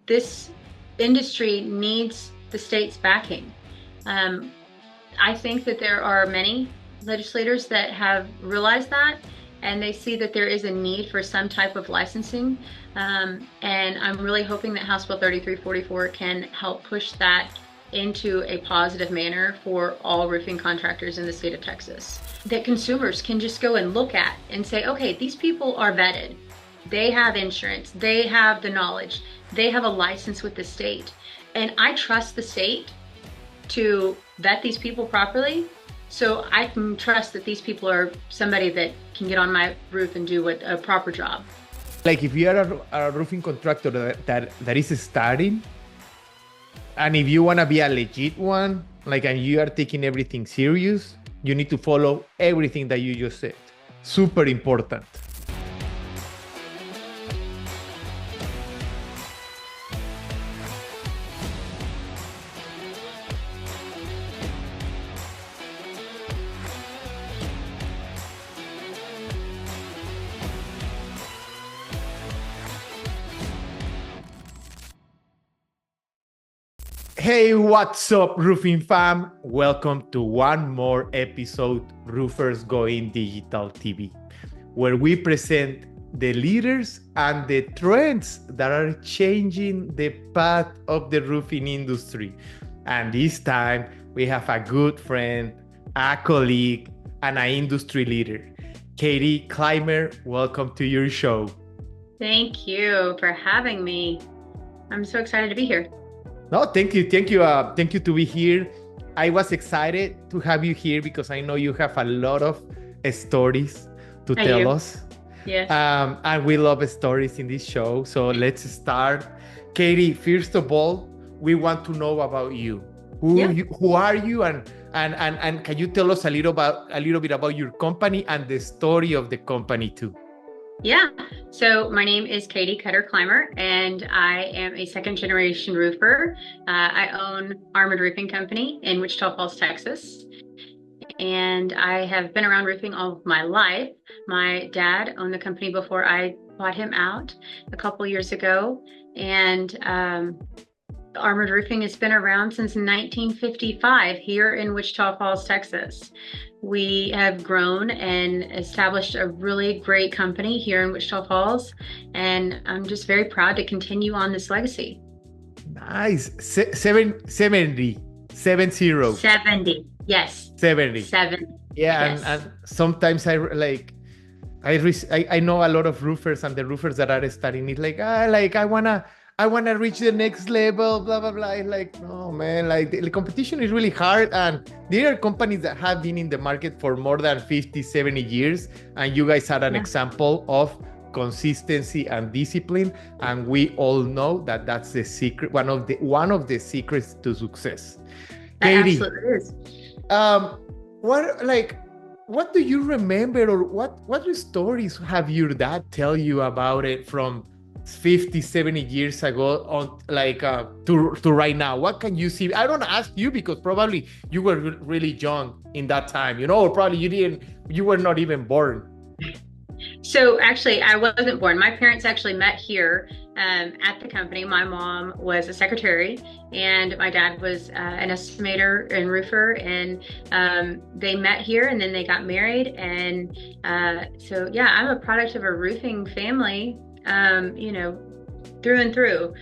this industry needs the state's backing. I think that there are many legislators that have realized that, and they see that there is a need for some type of licensing. And I'm really hoping that House Bill 3344 can help push that into a positive manner for all roofing contractors in the state of Texas. That consumers can just go and look at and say, okay, these people are vetted. They have insurance, they have the knowledge, they have a license with the state. And I trust the state to vet these people properly, so I can trust that these people are somebody that can get on my roof and do a proper job. Like if you are a roofing contractor that is starting, and if you want to be a legit one, like, and you are taking everything serious, you need to follow everything that you just said. Super important. Hey, what's up, roofing fam? Welcome to one more episode, Roofers Going Digital TV, where we present the leaders and the trends that are changing the path of the roofing industry. And this time, we have a good friend, a colleague, and an industry leader. Katie Clymer, welcome to your show. Thank you for having me. I'm so excited to be here. No, thank you to be here. I was excited to have you here because I know you have a lot of stories to tell us. Yes. And we love stories in this show. So let's start. Katie, first of all, we want to know about you. Who are you, and can you tell us a little bit about your company and the story of the company too? Yeah, so my name is Katie Clymer, and I am a second generation roofer. I own Armored Roofing Company in Wichita Falls, Texas, and I have been around roofing all of my life. My dad owned the company before I bought him out a couple years ago, and Armored Roofing has been around since 1955 here in Wichita Falls, Texas. We have grown and established a really great company here in Wichita Falls, and I'm just very proud to continue on this legacy. Nice. 70. Yes. 70. 7. Yeah, yes. and sometimes I know a lot of roofers, and the roofers that are starting it I wanna reach the next level, blah blah blah. Like, no man, like the competition is really hard, and there are companies that have been in the market for more than 50, 70 years, and you guys are an example of consistency and discipline, and we all know that that's the secret, one of the secrets to success. That Katie, absolutely is. What do you remember, or what stories have your dad tell you about it from 50, 70 years ago on to right now? What can you see? I don't ask you because probably you were really young in that time, or probably you were not even born. So actually, I wasn't born. My parents actually met here at the company. My mom was a secretary, and my dad was an estimator and roofer, and they met here, and then they got married. And so, yeah, I'm a product of a roofing family, through and through.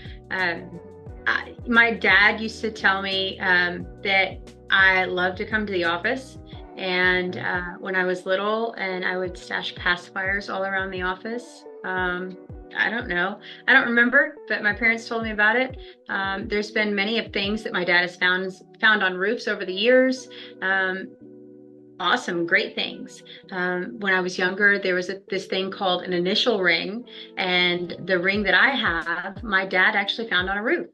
My dad used to tell me that I love to come to the office. And when I was little, and I would stash pacifiers all around the office. I don't know. I don't remember, but my parents told me about it. There's been many of things that my dad has found on roofs over the years. Awesome, great things. When I was younger, there was this thing called an initial ring, and the ring that I have, my dad actually found on a roof.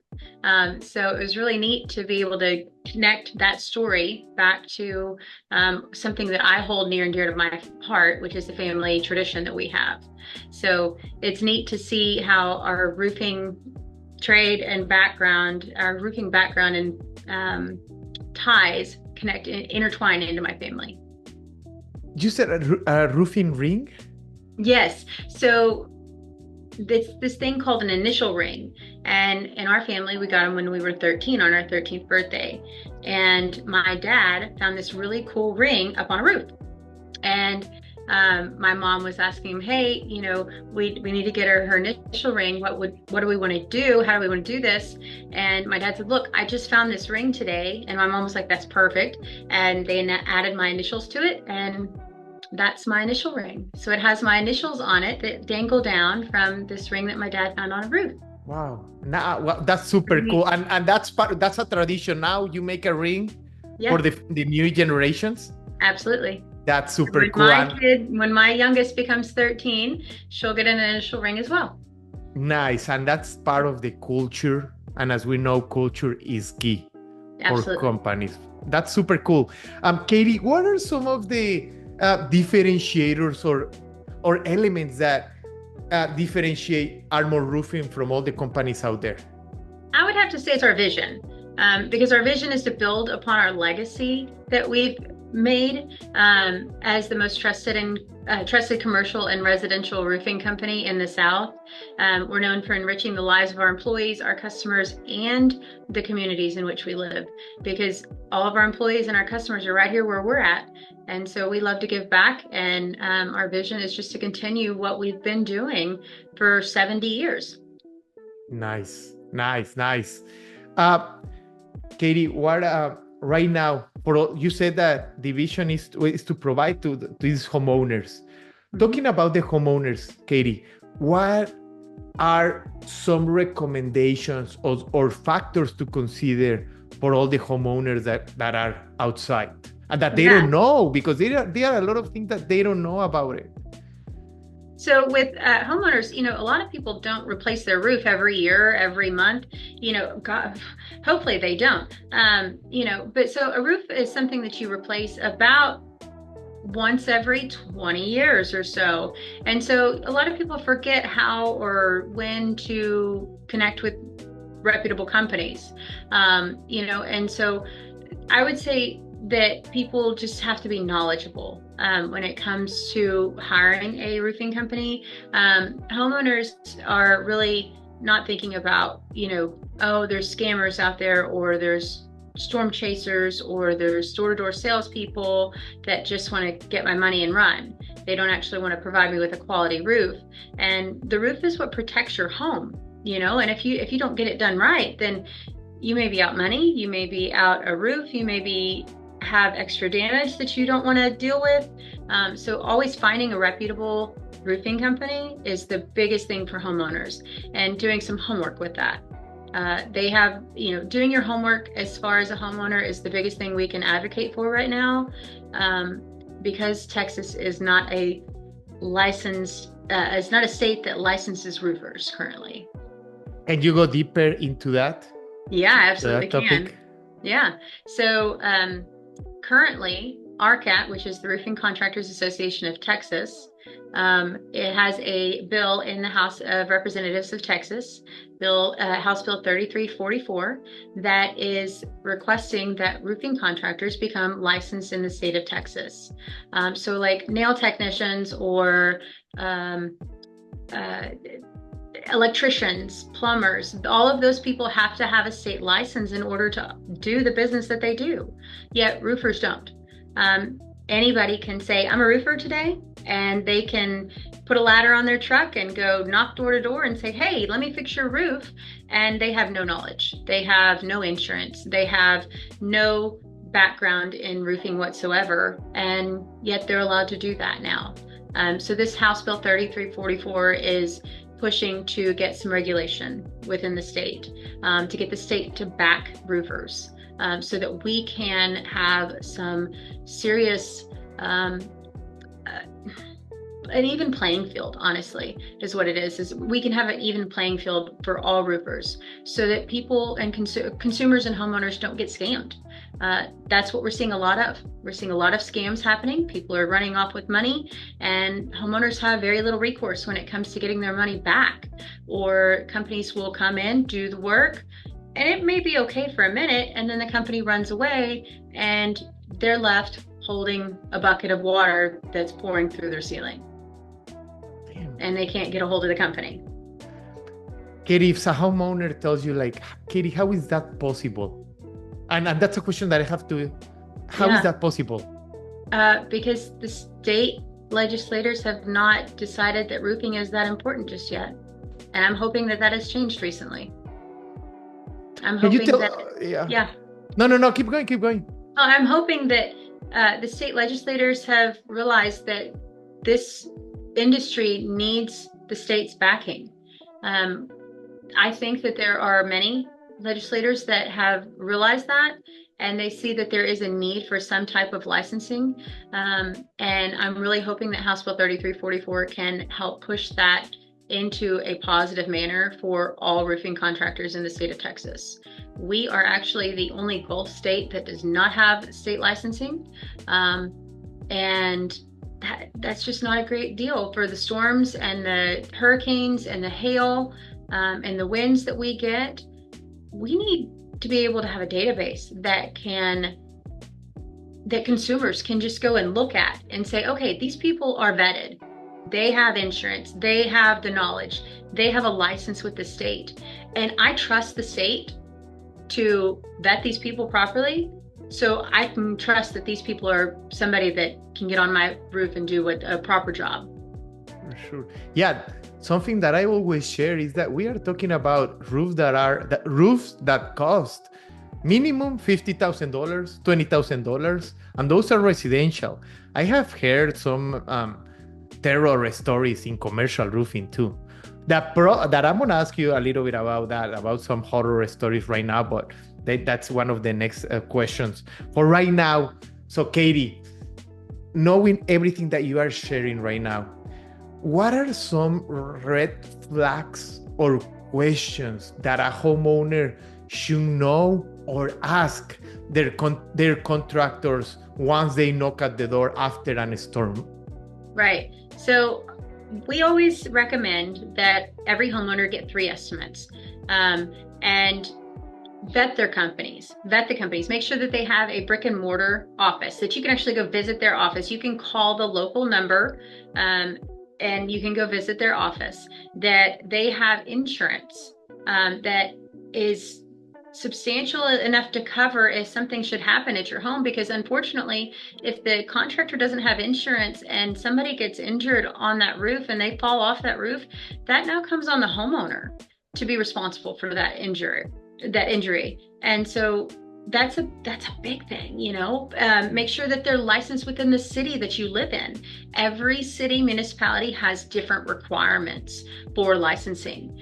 So it was really neat to be able to connect that story back to something that I hold near and dear to my heart, which is the family tradition that we have. So it's neat to see how our roofing trade and background, our roofing background and ties intertwine into my family. You said a roofing ring? Yes. So this thing called an initial ring. And in our family, we got them when we were 13 on our 13th birthday. And my dad found this really cool ring up on a roof. And my mom was asking him, hey, we need to get her initial ring. What do we want to do? How do we want to do this? And my dad said, look, I just found this ring today. And my mom was like, that's perfect. And they added my initials to it. And that's my initial ring. So it has my initials on it that dangle down from this ring that my dad found on a roof. Wow. Well, that's super cool. And that's a tradition now. You make a ring for the new generations. Absolutely. That's super cool. When my youngest becomes 13, she'll get an initial ring as well. Nice. And that's part of the culture. And as we know, culture is key for companies. That's super cool. Katie, what are some of the differentiators or elements that differentiate Armor Roofing from all the companies out there? I would have to say it's our vision, because our vision is to build upon our legacy that we've made as the most trusted commercial and residential roofing company in the South. We're known for enriching the lives of our employees, our customers, and the communities in which we live, because all of our employees and our customers are right here where we're at. And so we love to give back, and our vision is just to continue what we've been doing for 70 years. Nice. Katie, what right now, you said that the vision is to provide to these homeowners. Talking about the homeowners, Katie, what are some recommendations or factors to consider for all the homeowners that are outside and that they don't know, because there are a lot of things that they don't know about it? So with homeowners, a lot of people don't replace their roof every year, every month, God, hopefully they don't, but so a roof is something that you replace about once every 20 years or so. And so a lot of people forget how or when to connect with reputable companies, and so I would say that people just have to be knowledgeable when it comes to hiring a roofing company. Homeowners are really not thinking about, oh, there's scammers out there, or there's storm chasers, or there's door-to-door salespeople that just want to get my money and run. They don't actually want to provide me with a quality roof. And the roof is what protects your home, and if you don't get it done right, then you may be out money, you may be out a roof, you may have extra damage that you don't want to deal with. So always finding a reputable roofing company is the biggest thing for homeowners, and doing some homework with that. They have, doing your homework as far as a homeowner is the biggest thing we can advocate for right now, because Texas is not a licensed, it's not a state that licenses roofers currently. And you go deeper into that? Yeah, absolutely can. Yeah. So currently, RCAT, which is the Roofing Contractors Association of Texas, it has a bill in the House of Representatives of Texas, House Bill 3344, that is requesting that roofing contractors become licensed in the state of Texas. So like nail technicians or electricians, plumbers, all of those people have to have a state license in order to do the business that they do. Yet roofers don't. Anybody can say, I'm a roofer today, and they can put a ladder on their truck and go knock door to door and say, hey, let me fix your roof. And they have no knowledge. They have no insurance. They have no background in roofing whatsoever. And yet they're allowed to do that now. So this House Bill 3344 is pushing to get some regulation within the state, to get the state to back roofers, so that we can have some serious, an even playing field, honestly, is what it is we can have an even playing field for all roofers, so that people and consumers and homeowners don't get scammed. That's what we're seeing a lot of. We're seeing a lot of scams happening. People are running off with money, and homeowners have very little recourse when it comes to getting their money back. Or companies will come in, do the work, and it may be okay for a minute, and then the company runs away, and they're left holding a bucket of water that's pouring through their ceiling. Damn. And they can't get a hold of the company. Katie, if a homeowner tells you like, Katie, how is that possible? And that's a question that I have to, how is that possible? Because the state legislators have not decided that roofing is that important just yet. And I'm hoping that that has changed recently. I'm hoping yeah. No, keep going. I'm hoping that the state legislators have realized that this industry needs the state's backing. I think that there are many legislators that have realized that, and they see that there is a need for some type of licensing. And I'm really hoping that House Bill 3344 can help push that into a positive manner for all roofing contractors in the state of Texas. We are actually the only Gulf state that does not have state licensing. And that's just not a great deal for the storms and the hurricanes and the hail and the winds that we get. We need to be able to have a database that consumers can just go and look at and say, okay, these people are vetted. They have insurance, they have the knowledge, they have a license with the state. And I trust the state to vet these people properly. So I can trust that these people are somebody that can get on my roof and do a proper job. For sure. Yeah. Something that I always share is that we are talking about roofs that cost minimum $50,000, $20,000, and those are residential. I have heard some terror stories in commercial roofing too. That I'm gonna ask you a little bit about some horror stories right now, but that's one of the next questions. For right now, so Katie, knowing everything that you are sharing right now, what are some red flags or questions that a homeowner should know or ask their contractors once they knock at the door after a storm? Right. So we always recommend that every homeowner get 3 estimates and vet the companies. Make sure that they have a brick and mortar office, that you can actually go visit their office. You can call the local number and you can go visit their office, that they have insurance that is substantial enough to cover if something should happen at your home. Because unfortunately, if the contractor doesn't have insurance and somebody gets injured on that roof and they fall off that roof, that now comes on the homeowner to be responsible for that injury. And so that's a big thing, you know. Make sure that they're licensed within the city that you live in. Every city municipality has different requirements for licensing.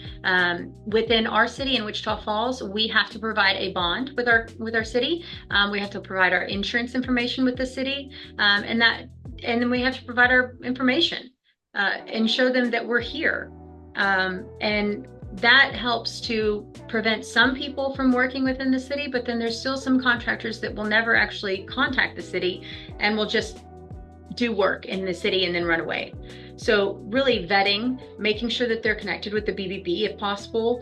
Within our city in Wichita Falls, we have to provide a bond with our city. We have to provide our insurance information with the city, and then we have to provide our information and show them that we're here. And that helps to prevent some people from working within the city, but then there's still some contractors that will never actually contact the city and will just do work in the city and then run away. So really vetting, making sure that they're connected with the BBB if possible,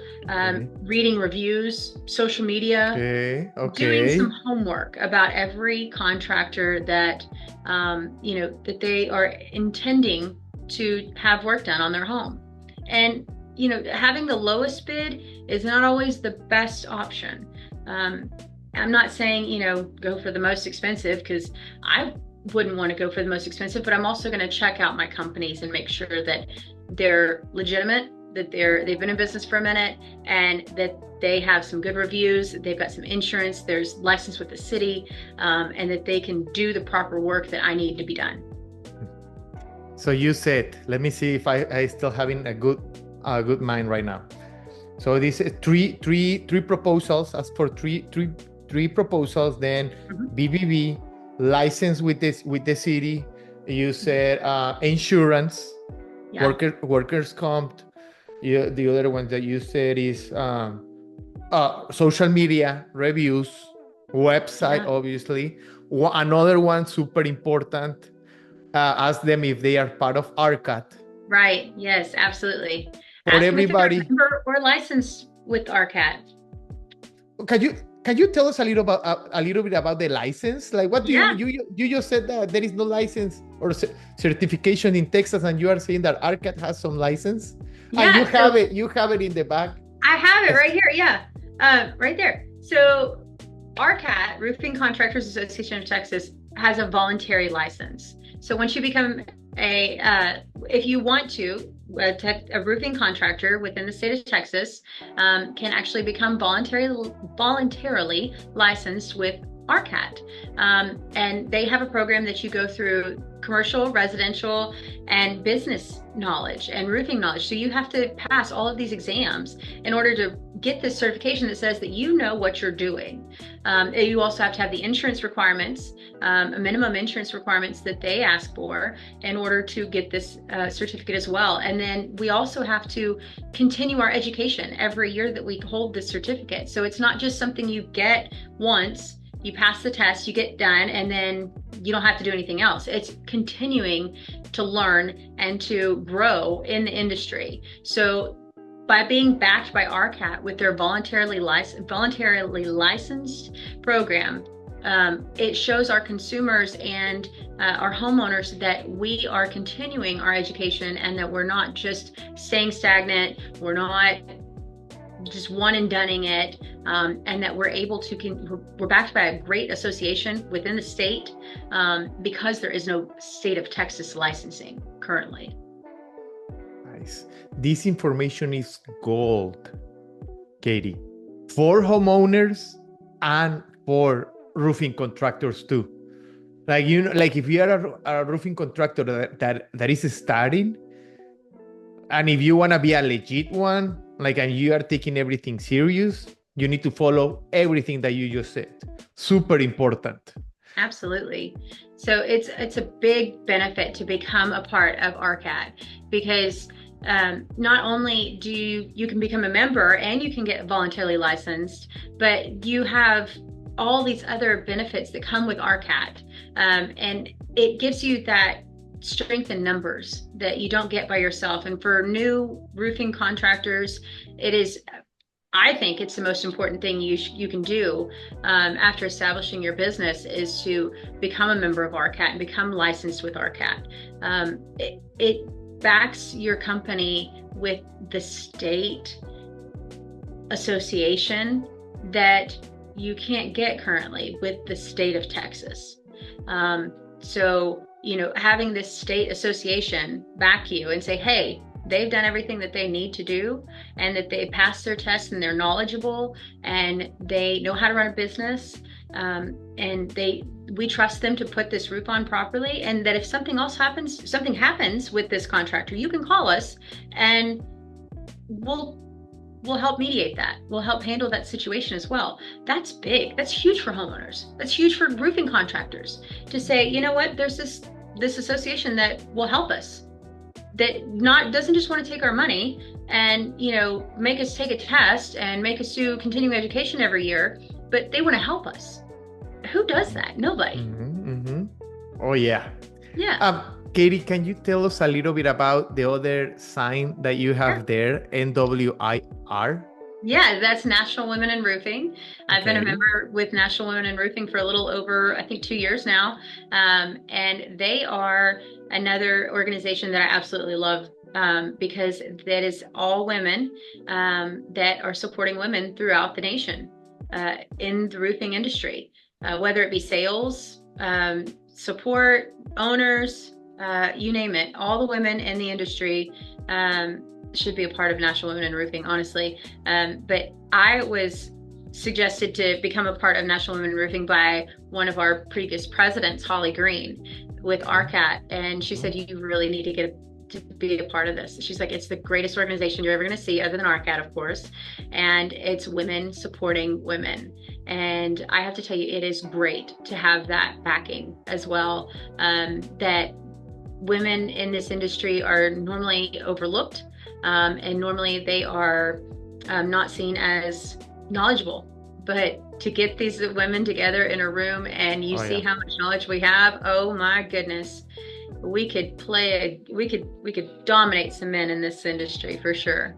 reading reviews, social media, doing some homework about every contractor that, that they are intending to have work done on their home. And having the lowest bid is not always the best option. I'm not saying, go for the most expensive, because I wouldn't want to go for the most expensive, but I'm also going to check out my companies and make sure that they're legitimate, that they've been in business for a minute, and that they have some good reviews, they've got some insurance, there's license with the city, and that they can do the proper work that I need to be done. So you said, let me see if I still having a good mind right now. So this is three proposals. As for three proposals, then BBB, license with the city. You said insurance, workers comp. The other one that you said is social media reviews, website, obviously. Another one super important. Ask them if they are part of RCAT. Right. Yes, absolutely. For everybody, member or licensed with RCAT. Can you tell us a little bit about the license? Like, what do you just said that there is no license or certification in Texas, and you are saying that RCAT has some license, and you have it in the back. I have it right here. Yeah, right there. So RCAT, Roofing Contractors Association of Texas, has a voluntary license. So once you become if you want to, a roofing contractor within the state of Texas can actually become voluntarily licensed with RCAT. And they have a program that you go through commercial, residential, and business knowledge and roofing knowledge. So you have to pass all of these exams in order to get this certification that says that you know what you're doing. You also have to have the insurance requirements, a minimum insurance requirements that they ask for in order to get this certificate as well. And then we also have to continue our education every year that we hold this certificate. So it's not just something you get once, you pass the test, you get done, and then you don't have to do anything else. It's continuing to learn and to grow in the industry. So by being backed by RCAT with their voluntarily licensed program, it shows our consumers and our homeowners that we are continuing our education and that we're not just staying stagnant, we're not just one and doneing it, and that we're able to, we're backed by a great association within the state because there is no state of Texas licensing currently. Nice. This information is gold, Katie, for homeowners and for roofing contractors too. Like, you know, like if you are a roofing contractor that is starting, and if you want to be a legit one, like, and you are taking everything serious, you need to follow everything that you just said. Super important. Absolutely. So it's a big benefit to become a part of RCAT because not only do you can become a member and you can get voluntarily licensed, but you have all these other benefits that come with RCAT, and it gives you that strength in numbers that you don't get by yourself. And for new roofing contractors, I think it's the most important thing you can do after establishing your business is to become a member of RCAT and become licensed with RCAT. It backs your company with the state association that you can't get currently with the state of Texas. So, you know, having this state association back you and say, hey, they've done everything that they need to do and that they passed their tests and they're knowledgeable and they know how to run a business, and we trust them to put this roof on properly, and that if something happens with this contractor, you can call us and we'll help mediate that. We'll help handle that situation as well. That's big. That's huge for homeowners. That's huge for roofing contractors to say, you know what, there's this association that will help us, that doesn't just want to take our money and, you know, make us take a test and make us do continuing education every year, but they want to help us. Who does that? Nobody. Oh yeah. Yeah. Katie, can you tell us a little bit about the other sign that you have there, NWIR? Yeah, that's National Women in Roofing. I've been a member with National Women in Roofing for a little over, I think, 2 years now. And they are another organization that I absolutely love because that is all women that are supporting women throughout the nation in the roofing industry, whether it be sales, support, owners, you name it. All the women in the industry should be a part of National Women in Roofing, honestly. But I was suggested to become a part of National Women in Roofing by one of our previous presidents, Holly Green, with RCAT. And she said, you really need to be a part of this. She's like, it's the greatest organization you're ever going to see, other than RCAT, of course. And it's women supporting women. And I have to tell you, it is great to have that backing as well, that women in this industry are normally overlooked, and normally they are not seen as knowledgeable. But to get these women together in a room and you see how much knowledge we have, oh my goodness, we could dominate some men in this industry for sure.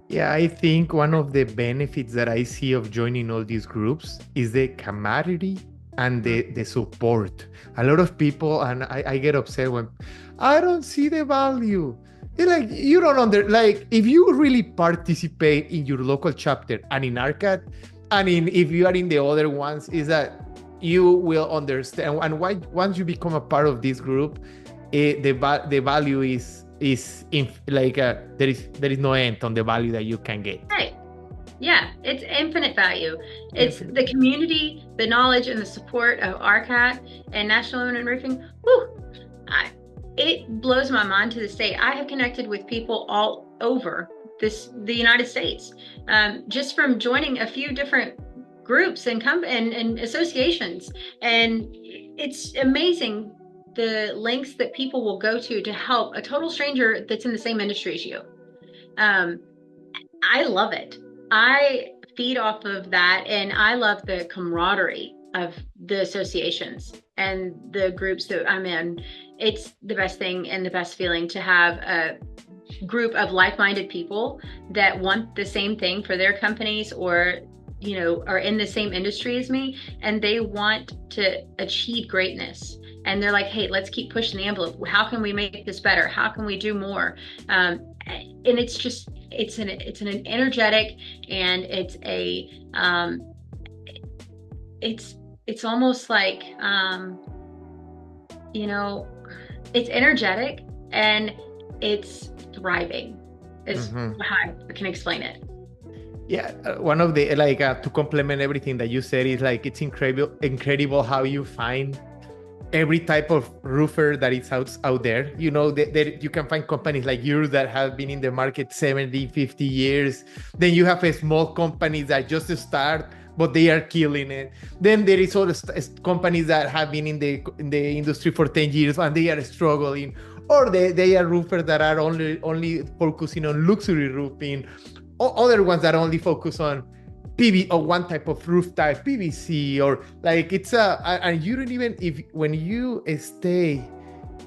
Yeah, I think one of the benefits that I see of joining all these groups is the camaraderie and the support. A lot of people, and I get upset when I don't see the value. like you don't like if you really participate in your local chapter and in RCAT, and if you are in the other ones, is that you will understand. And why once you become a part of this group, the value is there is no end on the value that you can get. Right. Yeah, it's infinite value. It's the community, the knowledge, and the support of RCAT and National Women in Roofing. Whew, it blows my mind to this day. I have connected with people all over the United States, just from joining a few different groups and associations, and it's amazing the lengths that people will go to help a total stranger that's in the same industry as you. I love it. I feed off of that, and I love the camaraderie of the associations and the groups that I'm in. It's the best thing and the best feeling to have a group of like-minded people that want the same thing for their companies, or are in the same industry as me, and they want to achieve greatness. And they're like, hey, let's keep pushing the envelope. How can we make this better? How can we do more? And it's just, it's an energetic, and it's almost like, it's energetic and it's thriving is how I can explain it. Yeah, one of the to complement everything that you said is like it's incredible how you find every type of roofer that is out there. You can find companies like yours that have been in the market 70, 50 years. Then you have a small companies that just start, but they are killing it. Then there is other companies that have been in the industry for 10 years and they are struggling. Or they are roofers that are only focusing on luxury roofing. Other ones that only focus on PV or one type of roof type, PVC, or like and you don't even, when you stay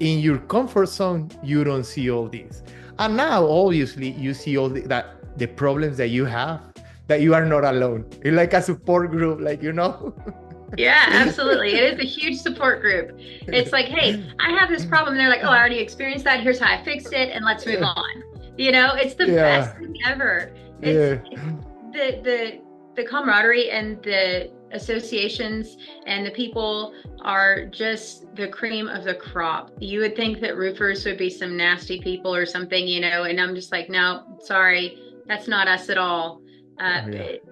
in your comfort zone, you don't see all this. And now, obviously, you see all the problems that you have, that you are not alone. It's like a support group, Yeah, absolutely. It is a huge support group. It's like, hey, I have this problem. And they're like, oh, I already experienced that. Here's how I fixed it. And let's move on. It's the best thing ever. It's the camaraderie and the associations and the people are just the cream of the crop. You would think that roofers would be some nasty people or something, and I'm just like, no, sorry, that's not us at all.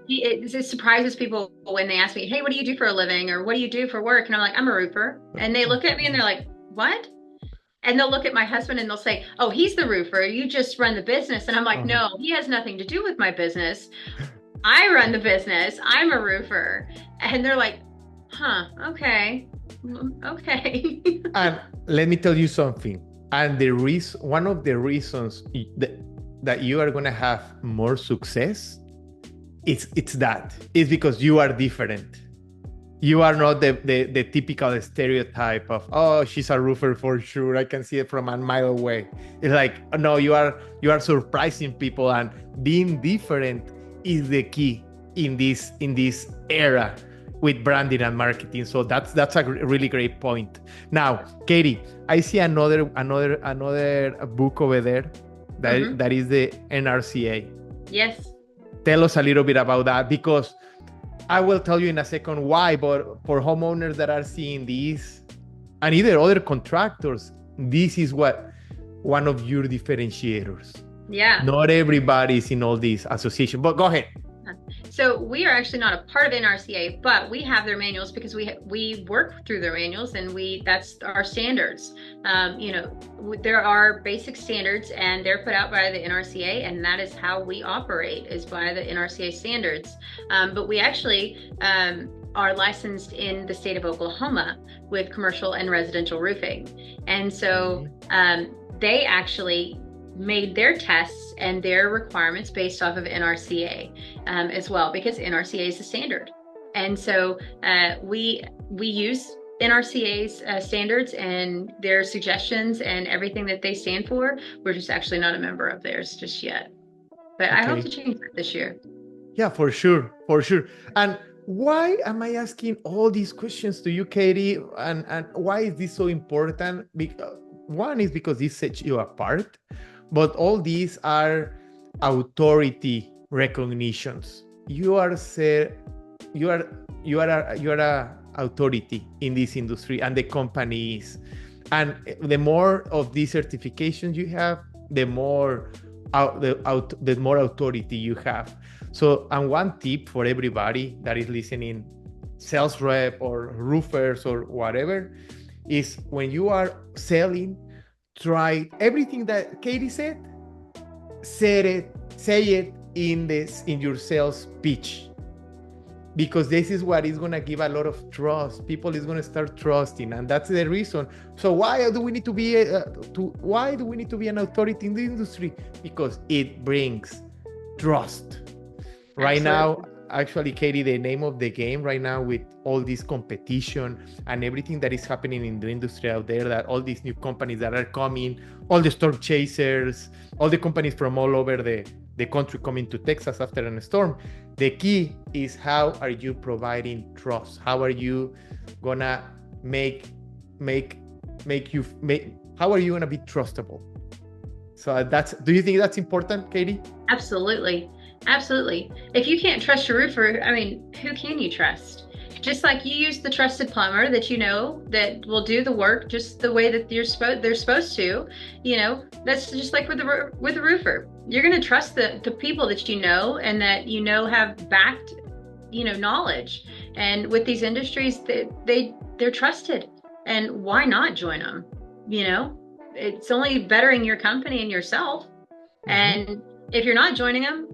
It surprises people when they ask me, hey, what do you do for a living? Or what do you do for work? And I'm like, I'm a roofer. And they look at me and they're like, what? And they'll look at my husband and they'll say, oh, he's the roofer. You just run the business. And I'm like, no, he has nothing to do with my business. I run the business. I'm a roofer. And they're like, huh, okay. And let me tell you something. And one of the reasons that you are going to have more success, it's because you are different. You are not the typical stereotype of, oh, she's a roofer for sure. I can see it from a mile away. It's like, no, you are surprising people, and being different is the key in this era with branding and marketing. So that's a really great point. Now, Katie, I see another book over there that is the NRCA. Yes. Tell us a little bit about that, because I will tell you in a second why, but for homeowners that are seeing this, and either other contractors, this is one of your differentiators. Yeah. Not everybody is in all these associations, but go ahead. So we are actually not a part of NRCA, but we have their manuals because we work through their manuals, and that's our standards. There are basic standards, and they're put out by the NRCA, and that is how we operate, is by the NRCA standards. But we actually are licensed in the state of Oklahoma with commercial and residential roofing. And so they actually made their tests and their requirements based off of NRCA as well, because NRCA is the standard. And so we use NRCA's standards and their suggestions and everything that they stand for. We're just actually not a member of theirs just yet. But okay. I hope to change that this year. Yeah, for sure. And why am I asking all these questions to you, Katie? And why is this so important? One is because this sets you apart. But all these are authority recognitions. You are a authority in this industry, and the company is. And the more of these certifications you have, the more the more authority you have. So, and one tip for everybody that is listening, sales rep or roofers or whatever, is when you are selling, try everything that Katie said, say it in your sales pitch, because this is what is going to give a lot of trust. People is going to start trusting, and that's the reason. So why do we need to be an authority in the industry? Because it brings trust. Right Absolutely. Now, actually, Katie, the name of the game right now, with all this competition and everything that is happening in the industry out there, that all these new companies that are coming, all the storm chasers, all the companies from all over the country coming to Texas after a storm, the key is, how are you providing trust? How are you gonna how are you gonna be trustable? So do you think that's important, Katie? Absolutely. Absolutely. If you can't trust your roofer, I mean, who can you trust? Just like you use the trusted plumber that you know that will do the work just the way that they're supposed to, that's just like with the roofer. You're going to trust the people that you know and that have backed, knowledge. And with these industries, they're trusted. And why not join them? It's only bettering your company and yourself. Mm-hmm. And if you're not joining them,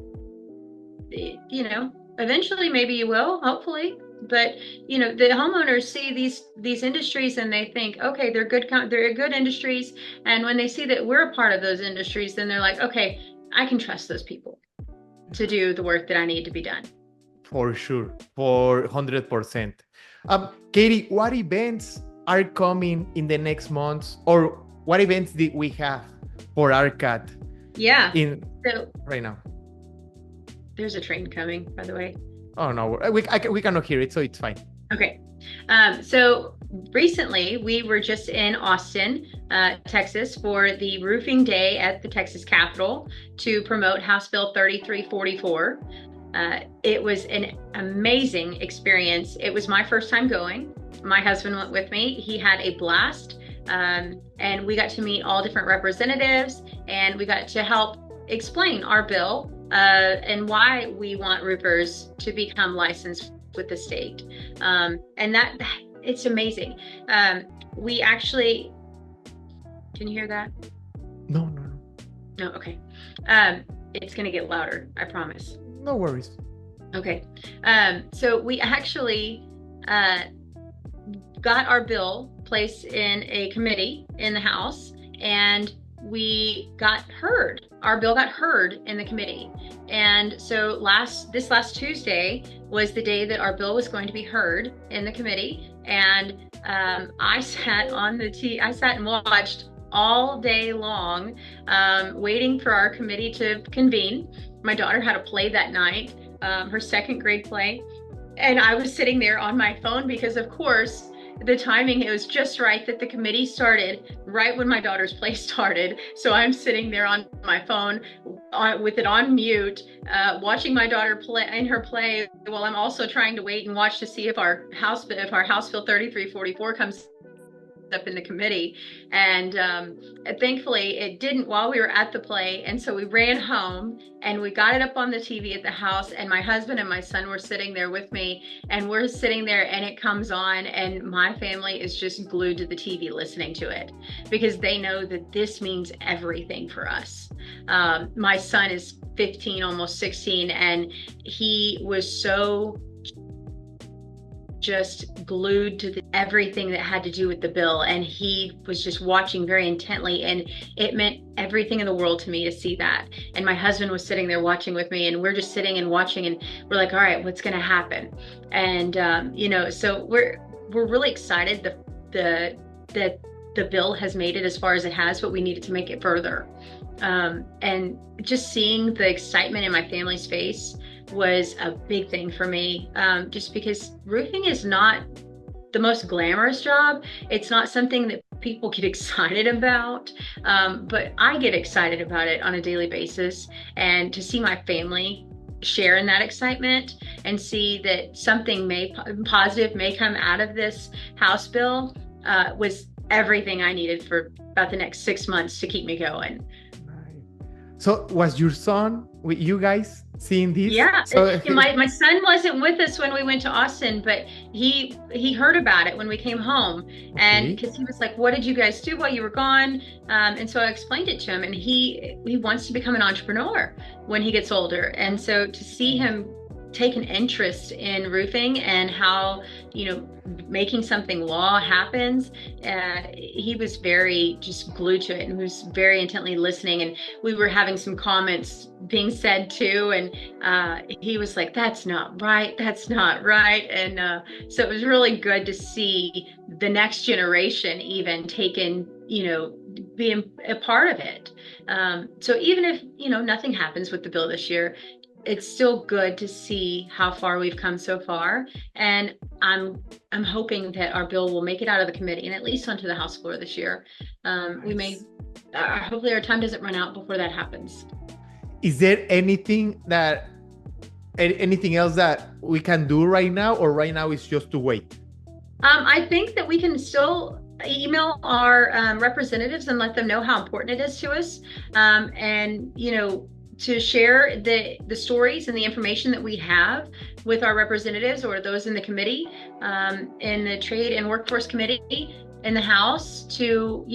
eventually maybe you will, hopefully. But the homeowners see these industries and they think, okay, they're good industries. And when they see that we're a part of those industries, then they're like, okay, I can trust those people to do the work that I need to be done. For sure, for 100%. Katie, what events are coming in the next months, or what events did we have for RCAT? Yeah. Right now. There's a train coming, by the way. Oh, no, we cannot hear it, so it's fine. Okay. So recently we were just in Austin, Texas for the roofing day at the Texas Capitol to promote House Bill 3344. It was an amazing experience. It was my first time going. My husband went with me. He had a blast. And we got to meet all different representatives, and we got to help explain our bill and why we want roofers to become licensed with the state. And that it's amazing. We actually, can you hear that? No. No, okay. It's gonna get louder, I promise. No worries. Okay. So we actually got our bill placed in a committee in the House, and we got heard. Our bill got heard in the committee. And so this last Tuesday was the day that our bill was going to be heard in the committee. And I sat and watched all day long, waiting for our committee to convene. My daughter had a play that night, her second grade play. And I was sitting there on my phone because, of course, the timing, it was just right that the committee started right when my daughter's play started. So I'm sitting there on my phone with it on mute, watching my daughter play in her play, while I'm also trying to wait and watch to see if our House Bill 3344 comes up in the committee. And thankfully it didn't while we were at the play. And so we ran home and we got it up on the TV at the house, and my husband and my son were sitting there with me, and we're sitting there and it comes on, and my family is just glued to the TV listening to it because they know that this means everything for us. My son is 15, almost 16, and he was so just glued to everything that had to do with the bill, and he was just watching very intently, and it meant everything in the world to me to see that. And my husband was sitting there watching with me, and we're just sitting and watching, and we're like, all right, what's going to happen? And so we're really excited that the bill has made it as far as it has, but we needed to make it further. And just seeing the excitement in my family's face was a big thing for me, just because roofing is not the most glamorous job. It's not something that people get excited about, but I get excited about it on a daily basis. And to see my family share in that excitement and see that something positive may come out of this House bill was everything I needed for about the next 6 months to keep me going. So was your son with you guys seeing this? Yeah, So my son wasn't with us when we went to Austin, but he heard about it when we came home, and okay. because he was like, "What did you guys do while you were gone?" And so I explained it to him, and he wants to become an entrepreneur when he gets older, and so to see him take an interest in roofing and how, making something law happens, he was very just glued to it and was very intently listening. And we were having some comments being said too, and he was like, "That's not right, that's not right." And so it was really good to see the next generation even taken, being a part of it. So even if, nothing happens with the bill this year, it's still good to see how far we've come so far. And I'm hoping that our bill will make it out of the committee and at least onto the House floor this year. We may, hopefully our time doesn't run out before that happens. Is there anything else that we can do right now, or right now it's just to wait? I think that we can still email our representatives and let them know how important it is to us. And, to share the stories and the information that we have with our representatives or those in the committee, in the Trade and Workforce Committee in the House, to,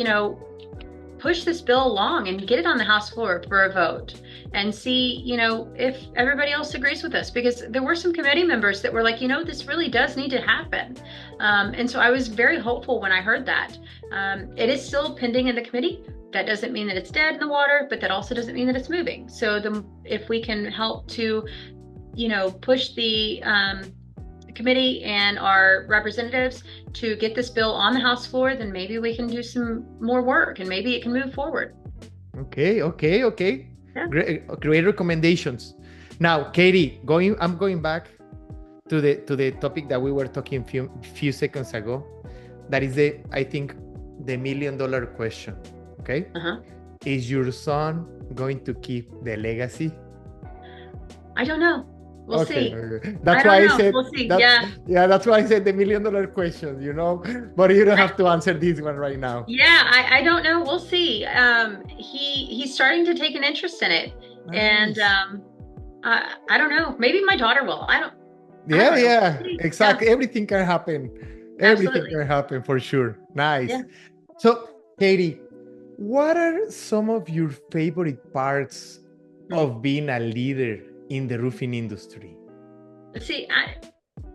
push this bill along and get it on the House floor for a vote and see, if everybody else agrees with us, because there were some committee members that were like, this really does need to happen. And so I was very hopeful when I heard that. It is still pending in the committee. That doesn't mean that it's dead in the water, but that also doesn't mean that it's moving. So if we can help to, push the committee and our representatives to get this bill on the House floor, then maybe we can do some more work and maybe it can move forward. Okay. Yeah. Great recommendations. Now, Katie, I'm going back to the topic that we were talking few seconds ago. That is I think the $1 million question. Okay. Is your son going to keep the legacy? I don't know. We'll see. That's why I said, we'll see. That's why I said the $1 million question, but you don't have to answer this one right now. Yeah, I don't know. We'll see. He's starting to take an interest in it. Nice. And I don't know. Maybe my daughter will. I don't know. Exactly. Yeah. Everything can happen. Everything can happen for sure. Nice. Yeah. So, Katie, what are some of your favorite parts of being a leader in the roofing industry? See,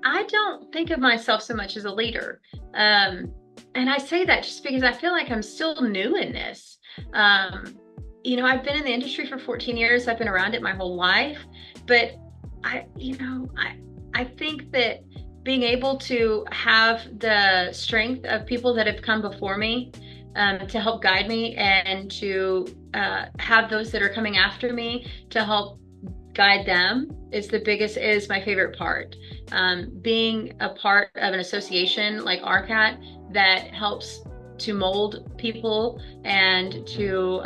I don't think of myself so much as a leader. And I say that just because I feel like I'm still new in this. I've been in the industry for 14 years. I've been around it my whole life. But I think that being able to have the strength of people that have come before me, to help guide me, and to have those that are coming after me to help guide them is my favorite part. Being a part of an association like RCAT that helps to mold people and to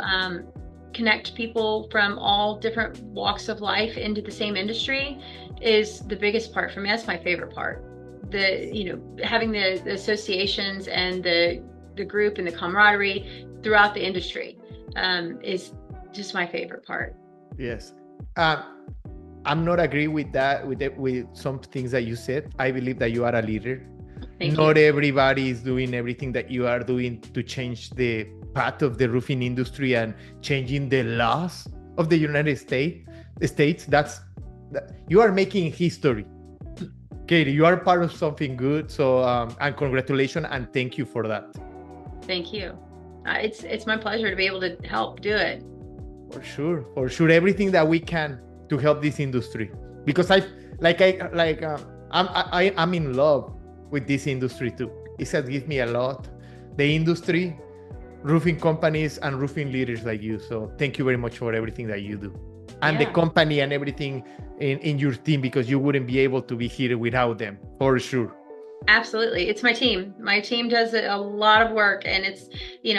connect people from all different walks of life into the same industry is the biggest part for me. That's my favorite part. Having the associations and the group and the camaraderie throughout the industry is just my favorite part. Yes. I'm not agree with that, with some things that you said. I believe that you are a leader. Not everybody is doing everything that you are doing to change the path of the roofing industry and changing the laws of the United States. You are making history. Katie, you are part of something good. So, and congratulations and thank you for that. Thank you. It's my pleasure to be able to help do it. For sure. Everything that we can to help this industry, because I'm in love with this industry too. It has given me a lot. The industry, roofing companies, and roofing leaders like you. So thank you very much for everything that you do, and the company and everything in your team, because you wouldn't be able to be here without them, for sure. Absolutely. It's my team. My team does a lot of work, and it's,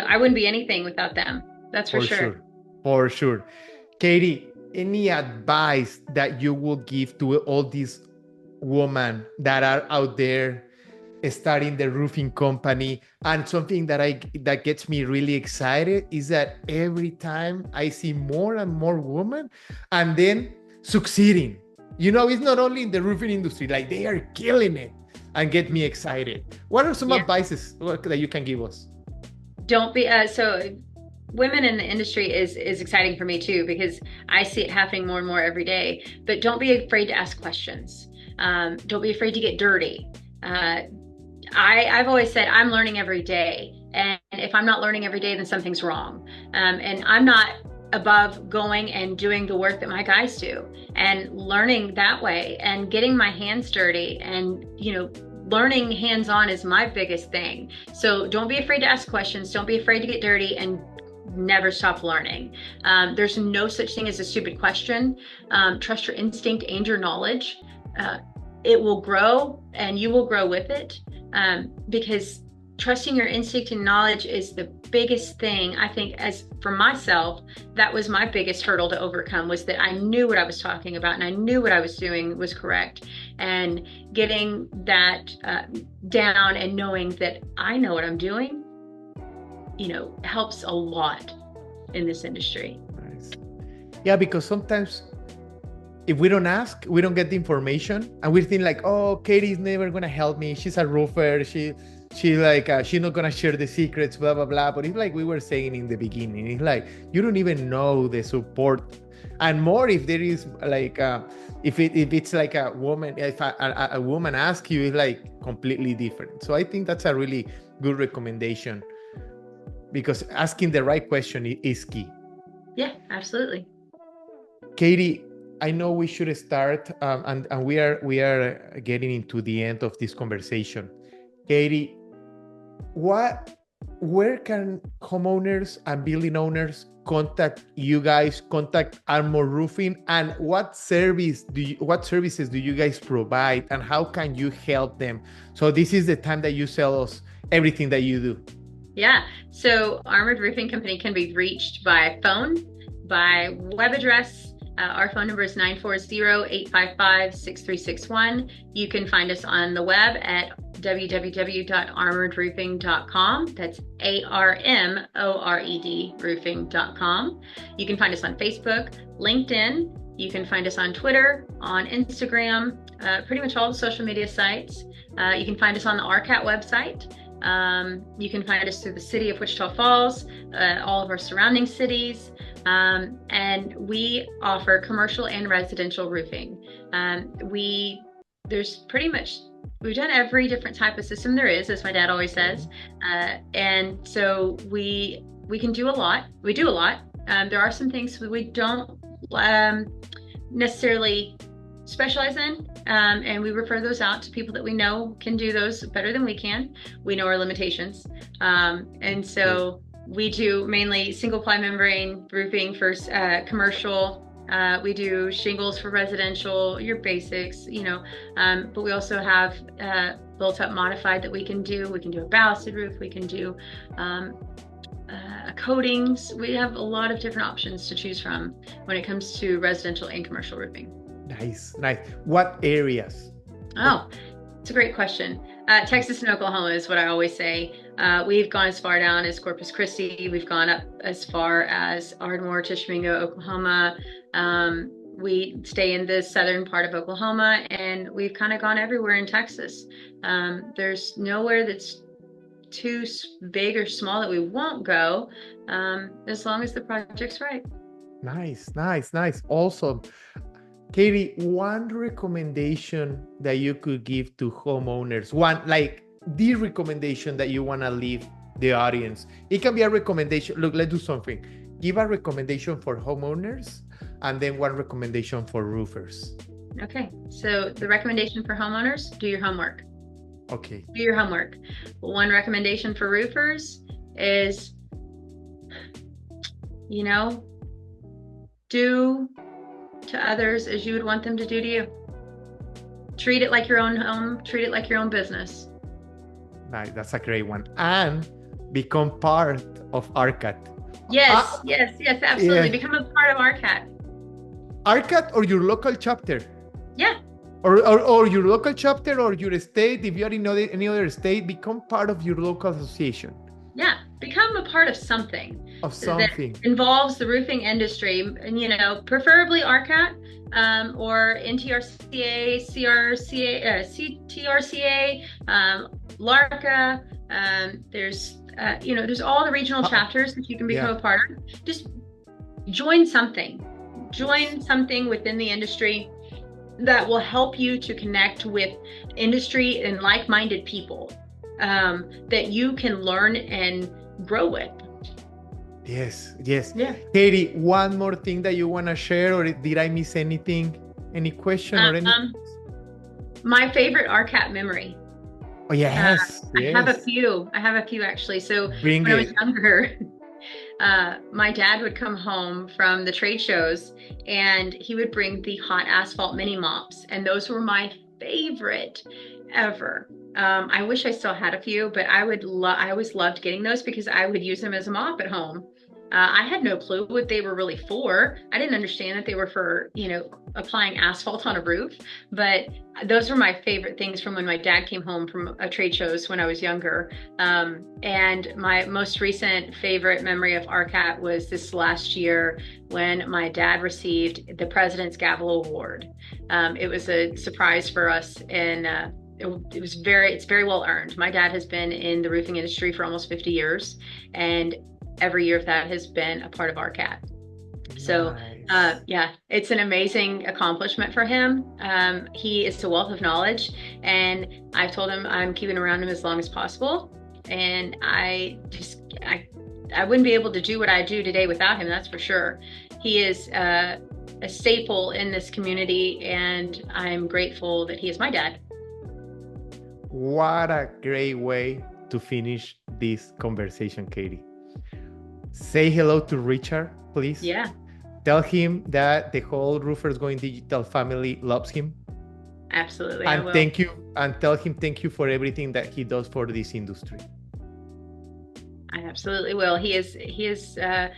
I wouldn't be anything without them. That's for For sure. sure. For sure. Katie, any advice that you will give to all these women that are out there starting the roofing company? And something that gets me really excited is that every time I see more and more women and then succeeding. It's not only in the roofing industry, like they are killing it and get me excited. What are some Yeah. advices that you can give us? Don't be so women in the industry is exciting for me too, because I see it happening more and more every day. But don't be afraid to ask questions. Don't be afraid to get dirty. I've always said I'm learning every day, and if I'm not learning every day, then something's wrong. And I'm not above going and doing the work that my guys do and learning that way and getting my hands dirty, and learning hands-on is my biggest thing. So don't be afraid to ask questions, don't be afraid to get dirty, and never stop learning. There's no such thing as a stupid question. Trust your instinct and your knowledge. It will grow and you will grow with it, because trusting your instinct and knowledge is the biggest thing. I think, as for myself, that was my biggest hurdle to overcome, was that I knew what I was talking about and I knew what I was doing was correct. And getting that down and knowing that I know what I'm doing, helps a lot in this industry. Nice. Yeah, because sometimes if we don't ask, we don't get the information, and we think like, oh, Katie's never gonna help me. She's a roofer. She's not gonna share the secrets, blah blah blah. But it's like we were saying in the beginning. It's like you don't even know the support, and more if there is like if it's like a woman. If a woman asks you, it's like completely different. So I think that's a really good recommendation, because asking the right question is key. Yeah, absolutely. Katie, I know we should start, and we are getting into the end of this conversation. Katie, where can homeowners and building owners contact you guys, contact Armor Roofing, and what services do you guys provide, and how can you help them? So this is the time that you sell us everything that you do. Yeah. So Armored Roofing Company can be reached by phone, by web address. Our phone number is 940-855-6361. You can find us on the web at www.armoredroofing.com. That's ARMORED roofing.com. You can find us on Facebook, LinkedIn. You can find us on Twitter, on Instagram, pretty much all the social media sites. You can find us on the RCAT website. You can find us through the city of Wichita Falls, all of our surrounding cities, and we offer commercial and residential roofing. We've done every different type of system there is, as my dad always says, and so we can do a lot. We do a lot. There are some things we don't necessarily specialize in, and we refer those out to people that we know can do those better than we can. We know our limitations, and so we do mainly single ply membrane roofing for commercial. We do shingles for residential, your basics, but we also have built up modified that we can do. We can do a ballasted roof. We can do coatings. We have a lot of different options to choose from when it comes to residential and commercial roofing. Nice. What areas? Oh, it's a great question. Texas and Oklahoma is what I always say. We've gone as far down as Corpus Christi. We've gone up as far as Ardmore, Tishomingo, Oklahoma. We stay in the southern part of Oklahoma, and we've kind of gone everywhere in Texas. There's nowhere that's too big or small that we won't go, as long as the project's right. Nice. Awesome. Katie, one recommendation that you could give to homeowners, the recommendation that you want to leave the audience. It can be a recommendation. Look, let's do something. Give a recommendation for homeowners and then one recommendation for roofers. Okay, so the recommendation for homeowners, do your homework. Okay. Do your homework. One recommendation for roofers is, do to others as you would want them to do to you. Treat it like your own home, treat it like your own business. Nice. That's a great one. And become part of RCAT. Yes, absolutely. Yeah. Become a part of RCAT. RCAT or your local chapter? Yeah. Or your local chapter or your state. If you are in any other state, become part of your local association. Yeah, become a part of something. That involves the roofing industry, and preferably RCAT or NTRCA, CRCA, CTRCA, LARCA. There's all the regional chapters that you can become a part of. Just join something within the industry that will help you to connect with industry and like-minded people that you can learn and grow with. Yes. Yeah. Katie, one more thing that you want to share, or did I miss anything? Any question or anything? My favorite RCAT memory. Oh, yes. I have a few actually. So when I was younger, my dad would come home from the trade shows and he would bring the hot asphalt mini mops, and those were my favorite ever. I wish I still had a few, but I always loved getting those because I would use them as a mop at home. I had no clue what they were really for. I didn't understand that they were for, applying asphalt on a roof, but those were my favorite things from when my dad came home from trade shows when I was younger. And my most recent favorite memory of RCAT was this last year when my dad received the President's Gavel Award. It was a surprise for us, and it's very well earned. My dad has been in the roofing industry for almost 50 years, and every year of that has been a part of RCAT. So it's an amazing accomplishment for him. He is a wealth of knowledge, and I've told him I'm keeping around him as long as possible. And I wouldn't be able to do what I do today without him, that's for sure. He is a staple in this community, and I'm grateful that he is my dad. What a great way to finish this conversation, Katie. Say hello to Richard, please. Yeah. Tell him that the whole Roofers Going Digital family loves him. Absolutely. And thank you, and tell him thank you for everything that he does for this industry. I absolutely will. He is a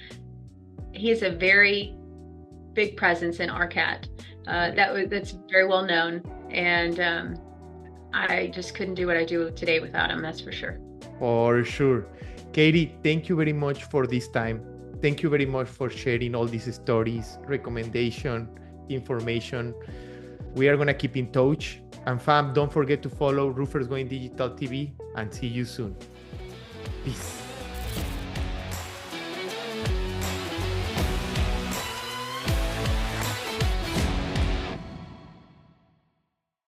very big presence in RCAT. That's very well known, and I just couldn't do what I do today without him. That's for sure. For sure. Katie, thank you very much for this time. Thank you very much for sharing all these stories, recommendation, information. We are going to keep in touch. And fam, don't forget to follow Roofers Going Digital TV, and see you soon. Peace.